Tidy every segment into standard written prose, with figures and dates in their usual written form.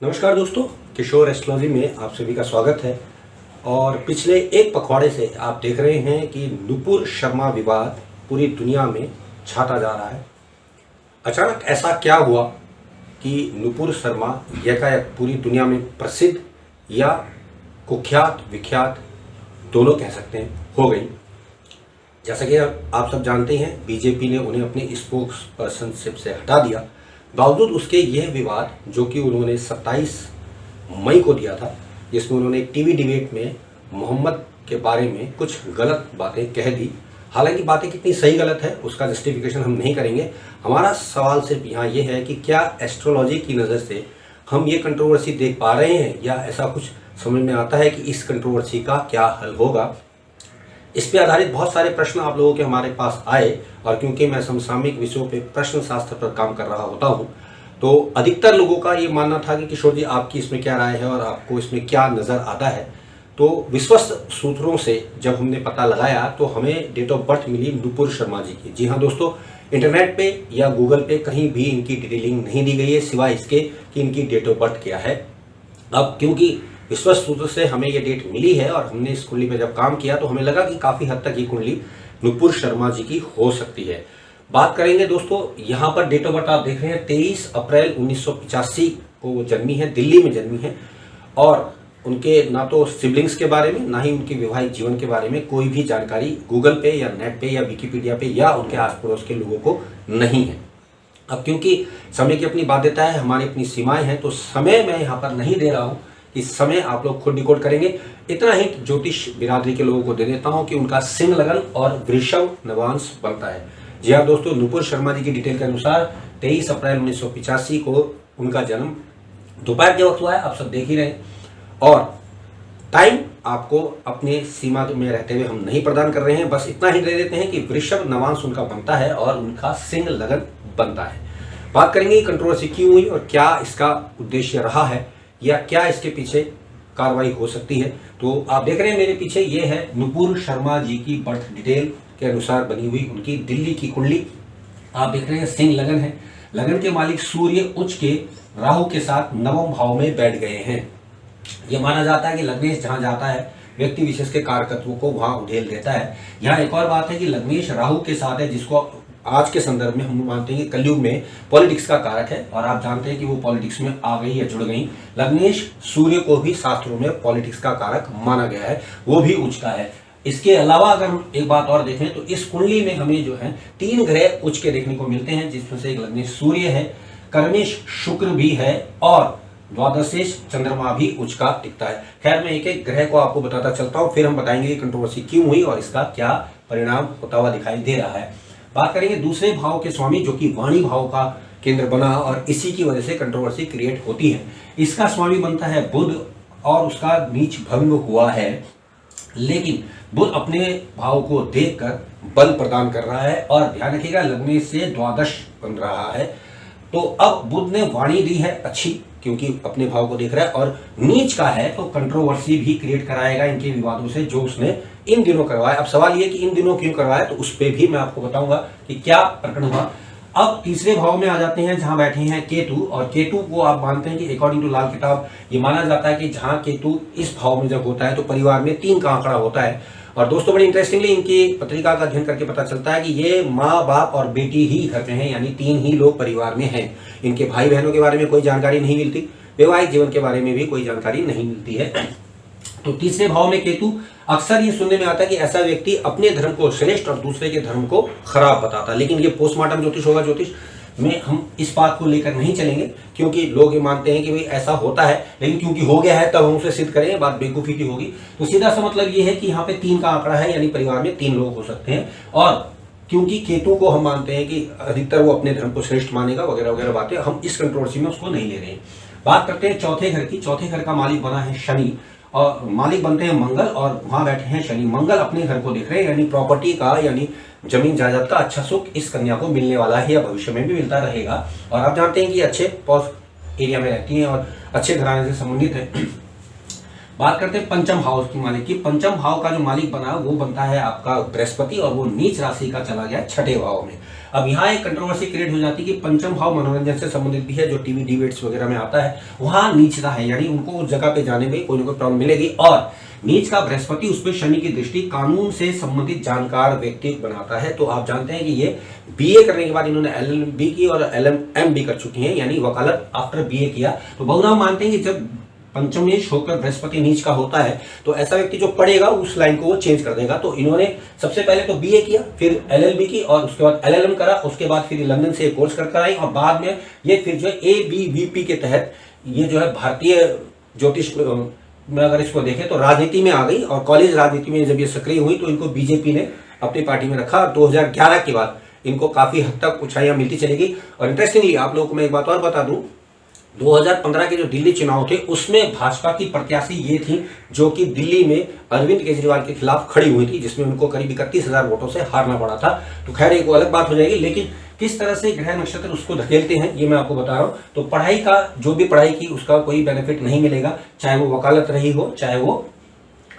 नमस्कार दोस्तों, किशोर एस्ट्रोलॉजी में आप सभी का स्वागत है। और पिछले एक पखवाड़े से आप देख रहे हैं कि नुपुर शर्मा विवाद पूरी दुनिया में छाता जा रहा है। अचानक ऐसा क्या हुआ कि नुपुर शर्मा एकाएक पूरी दुनिया में प्रसिद्ध या कुख्यात विख्यात दोनों कह सकते हैं हो गई। जैसा कि आप सब जानते हैं, बीजेपी ने उन्हें अपनी स्पोक्स पर्सनशिप से हटा दिया। बावजूद उसके यह विवाद जो कि उन्होंने 27 मई को दिया था, जिसमें उन्होंने एक टीवी डिबेट में मोहम्मद के बारे में कुछ गलत बातें कह दी। हालांकि बातें कितनी सही गलत है उसका जस्टिफिकेशन हम नहीं करेंगे। हमारा सवाल सिर्फ यहाँ ये है कि क्या एस्ट्रोलॉजी की नज़र से हम ये कंट्रोवर्सी देख पा रहे हैं, या ऐसा कुछ समझ में आता है कि इस कंट्रोवर्सी का क्या हल होगा। इस पे आधारित बहुत सारे प्रश्न आप लोगों के हमारे पास आए, और क्योंकि मैं समसामयिक विषयों पे प्रश्न शास्त्र पर काम कर रहा होता हूँ, तो अधिकतर लोगों का ये मानना था कि किशोर जी आपकी इसमें क्या राय है और आपको इसमें क्या नज़र आता है। तो विश्वस्त सूत्रों से जब हमने पता लगाया तो हमें डेट ऑफ बर्थ मिली नुपुर शर्मा जी की। जी हाँ दोस्तों, इंटरनेट पे या गूगल पे कहीं भी इनकी डिटेलिंग नहीं दी गई है सिवाय इसके कि इनकी डेट ऑफ बर्थ क्या है। अब क्योंकि विश्वस्त सूत्र से हमें ये डेट मिली है और हमने इस कुंडली पे जब काम किया तो हमें लगा कि काफ़ी हद तक ये कुंडली नुपुर शर्मा जी की हो सकती है। बात करेंगे दोस्तों, यहाँ पर डेट ऑफ बर्थ आप देख रहे हैं 23 अप्रैल 1985 को वो जन्मी है, दिल्ली में जन्मी है। और उनके ना तो सिबलिंग्स के बारे में ना ही उनके वैवाहिक जीवन के बारे में कोई भी जानकारी गूगल पे या नेट पे या विकिपीडिया पे या उनके आस पड़ोस के लोगों को नहीं है। अब क्योंकि समय की अपनी बाध्यता है, हमारी अपनी सीमाएं हैं, तो समय मैं यहाँ पर नहीं दे रहा हूँ। इस समय आप लोग खुद डिकोड करेंगे। इतना ही ज्योतिष बिरादरी के लोगों को दे देता हूं कि उनका सिंह लगन और वृषभ नवांश बनता है। जी हाँ दोस्तों, नुपुर शर्मा जी की डिटेल के अनुसार 23 अप्रैल 1985 को उनका जन्म दोपहर के वक्त हुआ है, आप सब देख ही रहे हैं। और टाइम आपको अपने सीमा में रहते हुए हम नहीं प्रदान कर रहे हैं, बस इतना ही दे देते हैं कि वृषभ नवांश उनका बनता है और उनका सिंह लगन बनता है। बात करेंगे कंट्रोवर्सी क्यों हुई और क्या इसका उद्देश्य रहा है या क्या इसके पीछे कार्रवाई हो सकती है। तो आप देख रहे हैं मेरे पीछे, ये है नुपुर शर्मा जी की बर्थ डिटेल के अनुसार बनी हुई उनकी दिल्ली की कुंडली। आप देख रहे हैं सिंह लगन है, लगन के मालिक सूर्य उच्च के राहु के साथ नवम भाव में बैठ गए हैं। यह माना जाता है कि लग्नेश जहां जाता है व्यक्ति विशेष के कारकत्व को वहां उधेल देता है। यहाँ एक और बात है कि लग्नेश राहु के साथ है, जिसको आज के संदर्भ में हम मानते हैं कि कलयुग में पॉलिटिक्स का कारक है, और आप जानते हैं कि वो पॉलिटिक्स में आ गई या जुड़ गई। लग्नेश सूर्य को भी शास्त्रों में पॉलिटिक्स का कारक माना गया है, वो भी उच्च का है। इसके अलावा अगर हम एक बात और देखें तो इस कुंडली में हमें जो है 3 ग्रह उच्च के देखने को मिलते हैं, जिसमें से एक लग्नेश सूर्य है, कर्मेश शुक्र भी है और द्वादशेश चंद्रमा भी उच्च का दिखता है। खैर, मैं एक एक ग्रह को आपको बताता चलता हूँ, फिर हम बताएंगे कि कंट्रोवर्सी क्यों हुई और इसका क्या परिणाम होता हुआ दिखाई दे रहा है। बात करेंगे दूसरे भाव के स्वामी जो कि वाणी भाव का केंद्र बना, और इसी की वजह से कंट्रोवर्सी क्रिएट होती है। इसका स्वामी बनता है बुध और उसका नीच भंग हुआ है, लेकिन बुध अपने भाव को देखकर बल प्रदान कर रहा है। और ध्यान रखिएगा, लग्न से द्वादश बन रहा है। तो अब बुध ने वाणी दी है अच्छी, क्योंकि अपने भाव को देख रहा है, और नीच का है तो कंट्रोवर्सी भी क्रिएट कराएगा इनके विवादों से जो उसने इन दिनों करवाया। अब सवाल ये कि इन दिनों क्यों करवाया, तो उस पर भी मैं आपको बताऊंगा कि क्या प्रकरण हुआ। अब तीसरे भाव में आ जाते हैं जहां बैठे हैं केतु, और केतु को आप मानते हैं कि अकॉर्डिंग टू लाल किताब ये माना जाता है कि जहां केतु इस भाव में जब होता है तो परिवार में 3 का आंकड़ा होता है। और दोस्तों बड़ी इंटरेस्टिंगली इनकी पत्रिका का अध्ययन करके पता चलता है कि ये माँ बाप और बेटी ही घर में हैं, यानी 3 ही लोग परिवार में हैं। इनके भाई बहनों के बारे में कोई जानकारी नहीं मिलती, वैवाहिक जीवन के बारे में भी कोई जानकारी नहीं मिलती है। तो तीसरे भाव में केतु, अक्सर ये सुनने में आता है कि ऐसा व्यक्ति अपने धर्म को श्रेष्ठ और दूसरे के धर्म को खराब बताता है। लेकिन ये पोस्टमार्टम ज्योतिष होगा, ज्योतिष में हम इस बात को लेकर नहीं चलेंगे, क्योंकि लोग ये मानते हैं कि भाई ऐसा होता है, लेकिन क्योंकि हो गया है तब हम उसे सिद्ध करें, बात बेवकूफी की होगी। तो सीधा सा मतलब ये है कि यहाँ पे 3 का आंकड़ा है, यानी परिवार में 3 लोग हो सकते हैं। और क्योंकि केतु को हम मानते हैं कि अधिकतर वो अपने धर्म को श्रेष्ठ मानेगा वगैरह वगैरह बातें, हम इस कंट्रोवर्सी में उसको नहीं ले रहे हैं। बात करते हैं चौथे घर की। चौथे घर का मालिक बना है शनि, और मालिक बनते हैं मंगल, और वहां बैठे हैं शनि। मंगल अपने घर को देख रहे हैं, यानी प्रॉपर्टी का, यानी जमीन जायदाद का अच्छा सुख इस कन्या को मिलने वाला है या भविष्य में भी मिलता रहेगा। और आप जानते हैं कि अच्छे पॉश एरिया में रहती हैं और अच्छे घराने से संबंधित है। बात करते हैं पंचम हाउस की मालिक की। पंचम भाव का जो मालिक बना वो बनता है आपका बृहस्पति, और वो नीच राशि का चला गया छठे भाव में। अब यहाँ एक कंट्रोवर्सी क्रिएट हो जाती है कि पंचम भाव मनोरंजन से संबंधित भी है, जो टीवी डिबेट्स वगैरह में आता है, वहां नीचता है, यानी उनको उस जगह पे जाने में कोई ना कोई प्रॉब्लम मिलेगी। और नीच का बृहस्पति, उस पर शनि की दृष्टि कानून से संबंधित जानकार व्यक्ति बनाता है। तो आप जानते हैं कि ये बीए करने के बाद इन्होंने एलएलबी की और एलएमएम भी कर चुकी हैं, यानी वकालत आफ्टर बीए किया। तो बहुना मानते हैं कि जब पंचमेश होकर बृहस्पति नीच का होता है तो ऐसा व्यक्ति जो पढ़ेगा उस लाइन को वो चेंज कर देगा। तो इन्होंने सबसे पहले तो बीए किया, फिर एलएलबी की, और उसके बाद एलएलएम करा, उसके बाद फिर लंदन से कोर्स कर आई, और बाद में ये फिर जो है एबीवीपी के तहत ये जो है भारतीय ज्योतिष में अगर इसको देखें तो राजनीति में आ गई, और कॉलेज राजनीति में जब ये सक्रिय हुई तो इनको बीजेपी ने अपनी पार्टी में रखा। 2011 के बाद इनको काफी हद तक ऊंचाइयां मिलती चली गई। और इंटरेस्टिंगली आप लोगों को मैं एक बात और बता दूं, 2015 के जो दिल्ली चुनाव थे उसमें भाजपा की प्रत्याशी ये थी जो कि दिल्ली में अरविंद केजरीवाल के खिलाफ खड़ी हुई थी, जिसमें उनको करीब 31,000 वोटों से हारना पड़ा था। तो खैर एक अलग बात हो जाएगी, लेकिन किस तरह से ग्रह नक्षत्र उसको धकेलते हैं ये मैं आपको बता रहा हूं। तो पढ़ाई का, जो भी पढ़ाई की उसका कोई बेनिफिट नहीं मिलेगा, चाहे वो वकालत रही हो, चाहे वो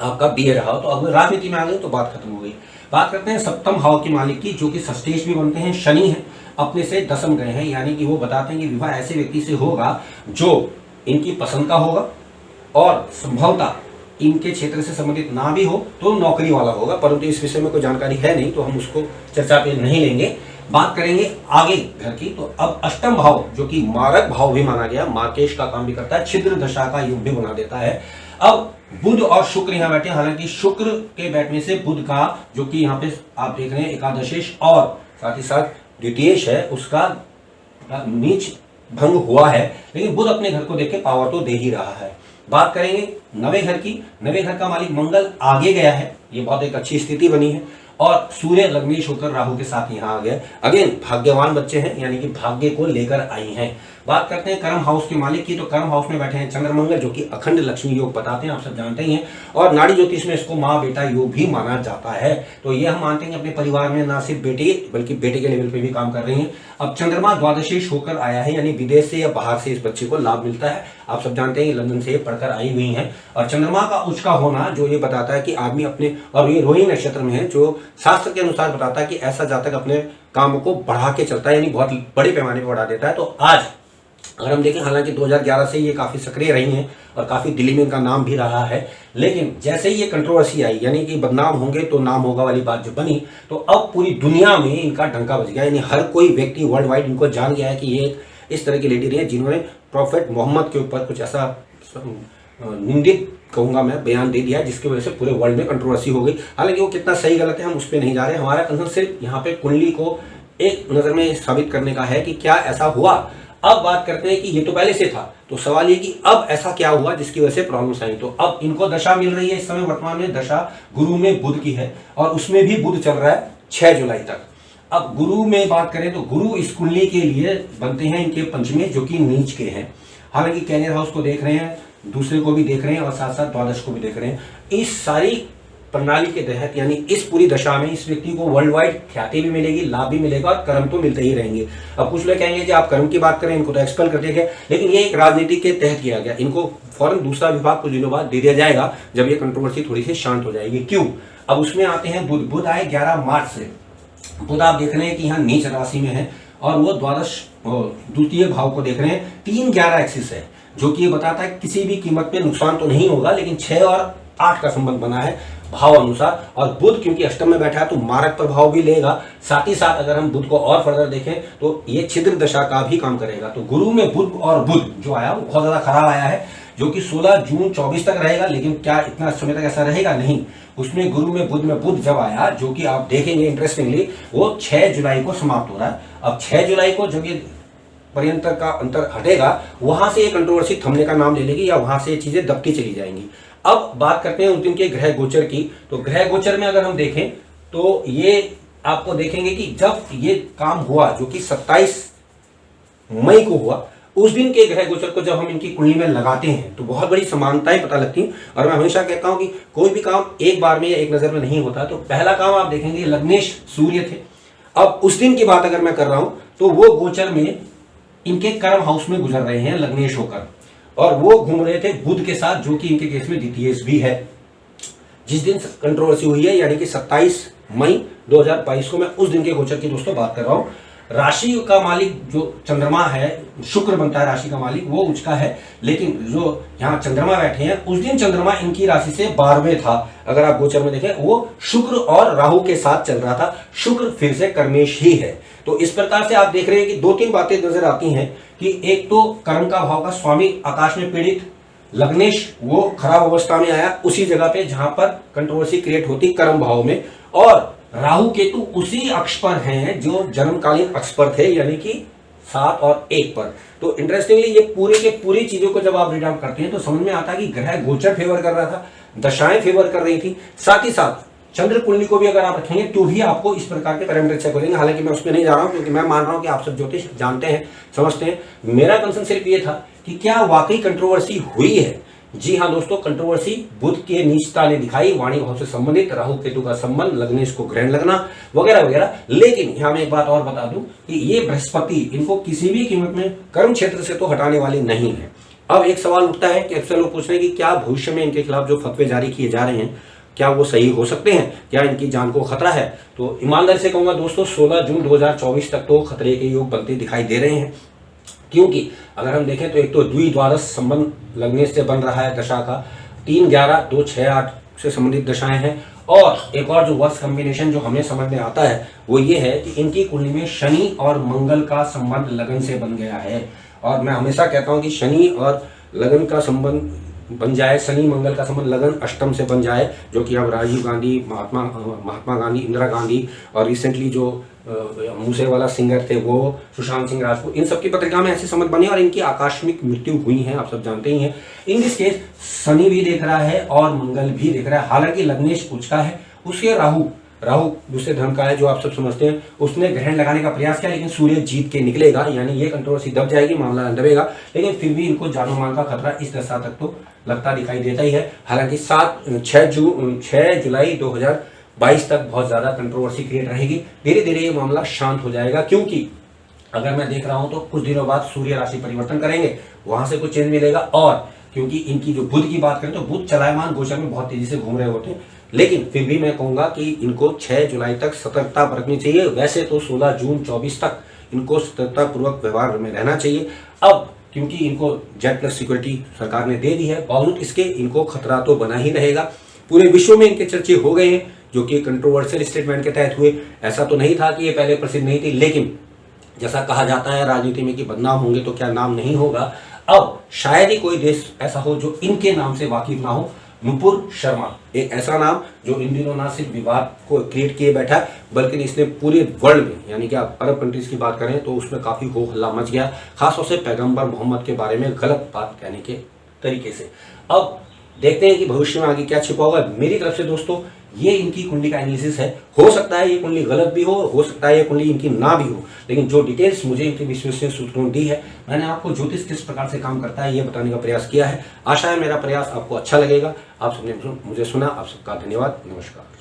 आपका बीए रहा हो। तो अगर राजनीति में आ गई तो बात खत्म हो गई। बात करते हैं सप्तम भाव के मालिक की, जो कि षष्ठेश भी बनते हैं, शनि है, अपने से दसम गए हैं, यानी कि वो बताते हैं कि विवाह ऐसे व्यक्ति से होगा जो इनकी पसंद का होगा, और संभवतः इनके क्षेत्र से संबंधित ना भी हो तो नौकरी वाला होगा, परंतु इस विषय में कोई जानकारी है नहीं तो हम उसको चर्चा पे नहीं लेंगे। बात करेंगे आगे घर की। तो अब अष्टम भाव, जो कि मारक भाव भी माना गया, मार्केश का काम भी करता है, छिद्र दशा का योग भी बना देता है। अब बुध और शुक्र यहाँ बैठे, हालांकि शुक्र के बैठने से बुध का, जो कि यहाँ पे आप देख रहे हैं एकादशेश और साथ ही साथ द्वितीयेश है, उसका नीच भंग हुआ है, लेकिन बुध अपने घर को देख के पावर तो दे ही रहा है। बात करेंगे नवे घर की। नवे घर का मालिक मंगल आगे गया है, ये बहुत एक अच्छी स्थिति बनी है, और सूर्य लग्नेश होकर राहु के साथ यहाँ आ गया। अगेन भाग्यवान बच्चे हैं, यानी कि भाग्य को लेकर आई हैं। बात करते हैं कर्म हाउस के मालिक की। तो कर्म हाउस में बैठे हैं चंद्रमंगल, जो कि अखंड लक्ष्मी योग बताते हैं, आप सब जानते ही हैं, और नाड़ी ज्योतिष में इसको माँ बेटा योग भी माना जाता है। तो ये हम मानते हैं कि अपने परिवार में ना सिर्फ बेटी बल्कि बेटे के लेवल पे भी काम कर रही हैं। अब चंद्रमा द्वादशेश होकर आया है, यानी विदेश से या बाहर से इस बच्चे को लाभ मिलता है। आप सब जानते हैं लंदन से पढ़कर आई हुई हैं। और चंद्रमा का उच्च का होना जो ये बताता है कि आदमी अपने, और ये रोहिणी नक्षत्र में है, जो शास्त्र के अनुसार बताता है कि ऐसा जातक अपने काम को बढ़ा के चलता है, यानी बहुत बड़े पैमाने पर बढ़ा देता है। तो आज अगर हम देखें, हालांकि 2011 से ये काफी सक्रिय रही हैं और काफी दिल्ली में इनका नाम भी रहा है, लेकिन जैसे ही ये कंट्रोवर्सी आई, यानी कि बदनाम होंगे तो नाम होगा वाली बात जो बनी, तो अब पूरी दुनिया में इनका डंका बज गया, यानी हर कोई व्यक्ति वर्ल्ड वाइड इनको जान गया है कि ये इस तरह की लेडी रही है जिन्होंने प्रॉफेट मोहम्मद के ऊपर कुछ ऐसा निंदित कहूंगा मैं बयान दे दिया, जिसकी वजह से पूरे वर्ल्ड में कंट्रोवर्सी हो गई। हालांकि वो कितना सही गलत है हम उस पर नहीं जा रहे, हमारा कंसर्न सिर्फ यहाँ पे कुंडली को एक नजर में साबित करने का है कि क्या ऐसा हुआ। अब बात करते हैं कि ये तो पहले से था, तो सवाल ये कि अब ऐसा क्या हुआ जिसकी वजह से प्रॉब्लम्स आई। तो अब इनको दशा मिल रही है इस समय वर्तमान में, दशा गुरु में बुध की है, और उसमें भी बुध चल रहा है 6 जुलाई तक। अब गुरु में बात करें तो गुरु इस कुंडली के लिए बनते हैं इनके पंचमे, जो कि नीच के हैं। हालांकि कैरियर हाउस को देख रहे हैं, दूसरे को भी देख रहे हैं, और साथ साथ द्वादश को भी देख रहे हैं। इस सारी प्रणाली के तहत, यानी इस पूरी दशा में इस व्यक्ति को वर्ल्ड वाइड ख्याति भी मिलेगी, लाभ भी मिलेगा, और कर्म तो मिलते ही रहेंगे। अब कुछ लोग कहेंगे कि आप कर्म की बात करें, इनको तो एक्सपेल कर दिया गया, लेकिन ये एक राजनीति के तहत किया गया, इनको फौरन दूसरा विभाग कुछ दिनों बाद दे दिया जाएगा जब ये कंट्रोवर्सी थोड़ी सी शांत हो जाएगी। क्यों? अब उसमें आते हैं बुध। बुध आए 11 मार्च से। बुध आप देख रहे हैं कि यहाँ नीच राशि में है, और वो द्वादश द्वितीय भाव को देख रहे हैं। 3-11 एक्सिस है, जो कि ये बताता है किसी भी कीमत पे नुकसान तो नहीं होगा, लेकिन 6 और 8 का संबंध बना है भाव अनुसार। और बुध क्योंकि अष्टम में बैठा है तो मारक प्रभाव भी लेगा। साथ ही साथ अगर हम बुध को और फर्दर देखें तो ये छिद्र दशा का भी काम करेगा। तो गुरु में बुध और बुध जो आया वो बहुत ज्यादा खराब आया है, जो कि 16 जून 24 तक रहेगा। लेकिन क्या इतना समय तक ऐसा रहेगा? नहीं। उसमें गुरु में बुध जब आया, जो कि आप देखेंगे इंटरेस्टिंगली, वो 6 जुलाई को समाप्त हो रहा है। अब 6 जुलाई को जब ये पर्यंत का अंतर हटेगा, वहां से ये कंट्रोवर्सी थमने का नाम ले लेगी, या वहां से ये चीजें दबती चली जाएंगी। अब बात करते हैं उस दिन के ग्रह गोचर की। तो ग्रह गोचर में अगर हम देखें तो ये आपको देखेंगे कि जब ये काम हुआ, जो कि 27 मई को हुआ, उस दिन के ग्रह गोचर को जब हम इनकी कुंडली में लगाते हैं तो बहुत बड़ी समानताएं पता लगती हैं। और मैं हमेशा कहता हूं कि कोई भी काम एक बार में या एक नजर में नहीं होता। तो पहला काम आप देखेंगे लग्नेश सूर्य थे। अब उस दिन की बात अगर मैं कर रहा हूं तो वो गोचर में इनके कर्म हाउस में गुजर रहे हैं लग्नेश होकर, और वो घूम रहे थे बुध के साथ, जो कि इनके केस में द्वितीय भी है। जिस दिन कंट्रोवर्सी हुई है यानी कि 27 मई 2022 को, मैं उस दिन के गोचर की दोस्तों बात कर रहा हूं। राशि का मालिक जो चंद्रमा है, शुक्र बनता है राशि का मालिक, वो उच्च का है, लेकिन जो यहाँ चंद्रमा बैठे हैं उस दिन चंद्रमा इनकी राशि से 12वें था। अगर आप गोचर में देखें वो शुक्र और राहु के साथ चल रहा था। शुक्र फिर से कर्मेश ही है। तो इस प्रकार से आप देख रहे हैं कि 2-3 बातें नजर आती हैं कि एक तो कर्म का भाव का स्वामी आकाश में पीड़ित लग्नेश, वो खराब अवस्था में आया उसी जगह पे जहां पर कंट्रोवर्सी क्रिएट होती कर्म भाव में, और राहु केतु उसी अक्ष पर हैं जो जन्मकालीन अक्ष पर थे, यानी कि 7 और 1 पर। तो इंटरेस्टिंगली ये पूरे के पूरी चीजों को जब आप रीड आउट करते हैं तो समझ में आता है कि ग्रह गोचर फेवर कर रहा था, दशाएं फेवर कर रही थी, साथ ही साथ चंद्र कुंडली को भी अगर आप रखेंगे तो भी आपको इस प्रकार के पैरामीटर चेक हो जाएंगे। हालांकि मैं उसमें नहीं जा रहा हूं, क्योंकि मैं मान रहा हूं कि आप सब ज्योतिष जानते हैं, समझते हैं। मेरा कंसर्न सिर्फ ये था कि क्या वाकई कंट्रोवर्सी हुई है। जी हाँ दोस्तों, कंट्रोवर्सी बुध के नीचता ने दिखाई, वाणी भाव से संबंधित, राहु केतु का संबंध, लग्नेश को ग्रहण लगना वगैरह वगैरह। लेकिन यहां मैं एक बात और बता दूं कि ये बृहस्पति इनको किसी भी कीमत में कर्म क्षेत्र से तो हटाने वाले नहीं है। अब एक सवाल उठता है कि अक्सर लोग पूछ रहे हैं कि क्या भविष्य में इनके खिलाफ जो फतवे जारी किए जा रहे हैं क्या वो सही हो सकते हैं, क्या इनकी जान को खतरा है। तो ईमानदारी से कहूंगा दोस्तों, 16 जून 2024 तक तो खतरे के योग बनते दिखाई दे रहे हैं। क्योंकि अगर हम देखें तो एक तो द्विद्वादश संबंध लग्नेश से बन रहा है दशा का, 3, 11, 2, 6, 8 से संबंधित दशाएं हैं। और एक और जो वर्ष कॉम्बिनेशन जो हमें समझ में आता है वो ये है कि इनकी कुंडली में शनि और मंगल का संबंध लगन से बन गया है। और मैं हमेशा कहता हूं कि शनि और लगन का संबंध बन जाए, शनि मंगल का संबंध लगन अष्टम से बन जाए, जो कि अब राजीव गांधी, महात्मा गांधी, इंदिरा गांधी और रिसेंटली जो मूसे वाला सिंगर थे वो सुशांत सिंह राजपूत, इन सबकी पत्रिका में ऐसे समझ बने और इनकी आकस्मिक मृत्यु हुई है, आप सब जानते ही हैं। इन दिस केस शनि भी देख रहा है और मंगल भी देख रहा है। हालांकि लग्नेश उच्च का है, उसके राहु दूसरे धर्म का है जो आप सब समझते हैं, उसने ग्रहण लगाने का प्रयास किया, लेकिन सूर्य जीत के निकलेगा, यानी ये कंट्रोवर्सी दब जाएगी, मामला दबेगा। लेकिन फिर भी इनको जानो माल का खतरा इस दशा तक तो लगता दिखाई देता ही है। हालांकि 6 जुलाई 2022 तक बहुत ज्यादा कंट्रोवर्सी क्रिएट रहेगी। धीरे धीरे ये मामला शांत हो जाएगा, क्योंकि अगर मैं देख रहा हूं तो कुछ दिनों बाद सूर्य राशि परिवर्तन करेंगे, वहां से कुछ चेंज मिलेगा। और क्योंकि इनकी जो बुध की बात करें तो बुध चलायमान गोचर में बहुत तेजी से घूम रहे होते हैं, लेकिन फिर भी मैं कहूंगा कि इनको 6 जुलाई तक सतर्कता बरतनी चाहिए। वैसे तो 16 जून 24 तक इनको सतर्कता पूर्वक व्यवहार में रहना चाहिए। अब क्योंकि इनको जेड प्लस सिक्योरिटी सरकार ने दे दी है, बावजूद इसके इनको खतरा तो बना ही रहेगा। पूरे विश्व में इनके चर्चे हो गए हैं, जो कि कंट्रोवर्शियल स्टेटमेंट के तहत हुए। ऐसा तो नहीं था कि ये पहले प्रसिद्ध नहीं थी, लेकिन जैसा कहा जाता है राजनीति में कि बदनाम होंगे तो क्या नाम नहीं होगा। अब शायद ही कोई देश ऐसा हो जो इनके नाम से वाकिफ ना हो। नुपुर शर्मा एक ऐसा नाम जो इन दिनों ना सिर्फ विवाद को क्रिएट किए बैठा है, बल्कि इसने पूरे वर्ल्ड में, यानी कि आप अरब कंट्रीज की बात करें तो उसमें काफी हो हल्ला मच गया, खासतौर से पैगंबर मोहम्मद के बारे में गलत बात कहने के तरीके से। अब देखते हैं कि भविष्य में आगे क्या छिपा होगा। मेरी तरफ से दोस्तों ये इनकी कुंडली का एनालिसिस है। हो सकता है ये कुंडली गलत भी हो सकता है ये कुंडली इनकी ना भी हो, लेकिन जो डिटेल्स मुझे इनके विश्वसनीय सूत्रों ने दी है, मैंने आपको ज्योतिष किस प्रकार से काम करता है ये बताने का प्रयास किया है। आशा है मेरा प्रयास आपको अच्छा लगेगा। आप सबने मुझे सुना, आप सबका धन्यवाद। नमस्कार।